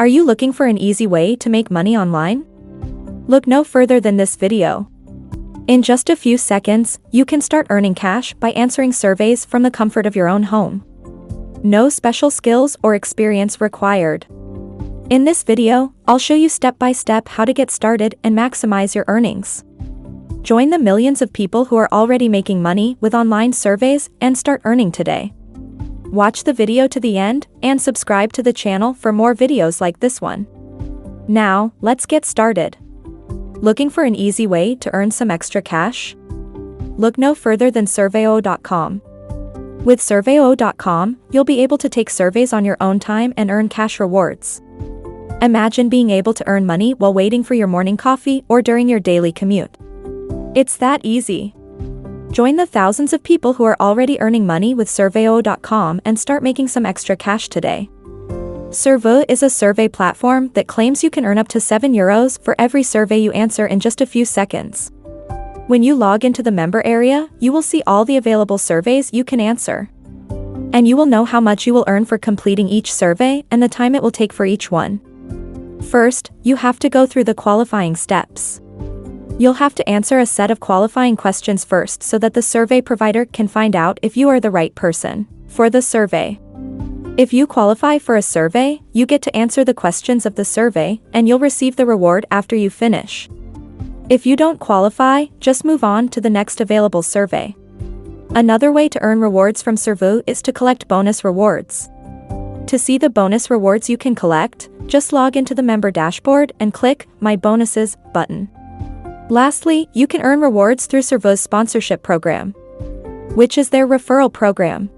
Are you looking for an easy way to make money online? Look no further than this video. In just a few seconds, you can start earning cash by answering surveys from the comfort of your own home. No special skills or experience required. In this video, I'll show you step by step how to get started and maximize your earnings. Join the millions of people who are already making money with online surveys and start earning today. Watch the video to the end and subscribe to the channel for more videos like this one. Now, let's get started. Looking for an easy way to earn some extra cash? Look no further than Surveo.com. With Surveo.com, you'll be able to take surveys on your own time and earn cash rewards. Imagine being able to earn money while waiting for your morning coffee or during your daily commute. It's that easy. Join the thousands of people who are already earning money with Surveo.com and start making some extra cash today. Surveo is a survey platform that claims you can earn up to €7 for every survey you answer in just a few seconds. When you log into the member area, you will see all the available surveys you can answer. And you will know how much you will earn for completing each survey and the time it will take for each one. First, you have to go through the qualifying steps. You'll have to answer a set of qualifying questions first so that the survey provider can find out if you are the right person for the survey. If you qualify for a survey, you get to answer the questions of the survey and you'll receive the reward after you finish. If you don't qualify, just move on to the next available survey. Another way to earn rewards from Surveo is to collect bonus rewards. To see the bonus rewards you can collect, just log into the member dashboard and click My Bonuses button. Lastly, you can earn rewards through Surveo's sponsorship program, which is their referral program.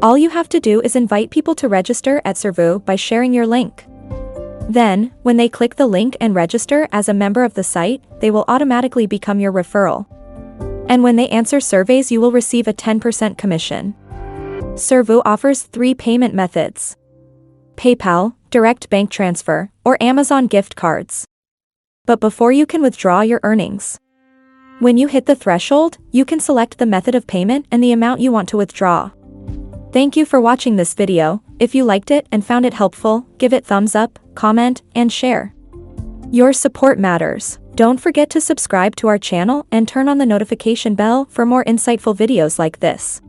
All you have to do is invite people to register at Surveo by sharing your link. Then, when they click the link and register as a member of the site, they will automatically become your referral. And when they answer surveys, you will receive a 10% commission. Surveo offers 3 payment methods: PayPal, direct bank transfer, or Amazon gift cards. But before you can withdraw your earnings, when you hit the threshold, you can select the method of payment and the amount you want to withdraw. Thank you for watching this video. If you liked it and found it helpful, give it thumbs up, comment, and share. Your support matters. Don't forget to subscribe to our channel and turn on the notification bell for more insightful videos like this.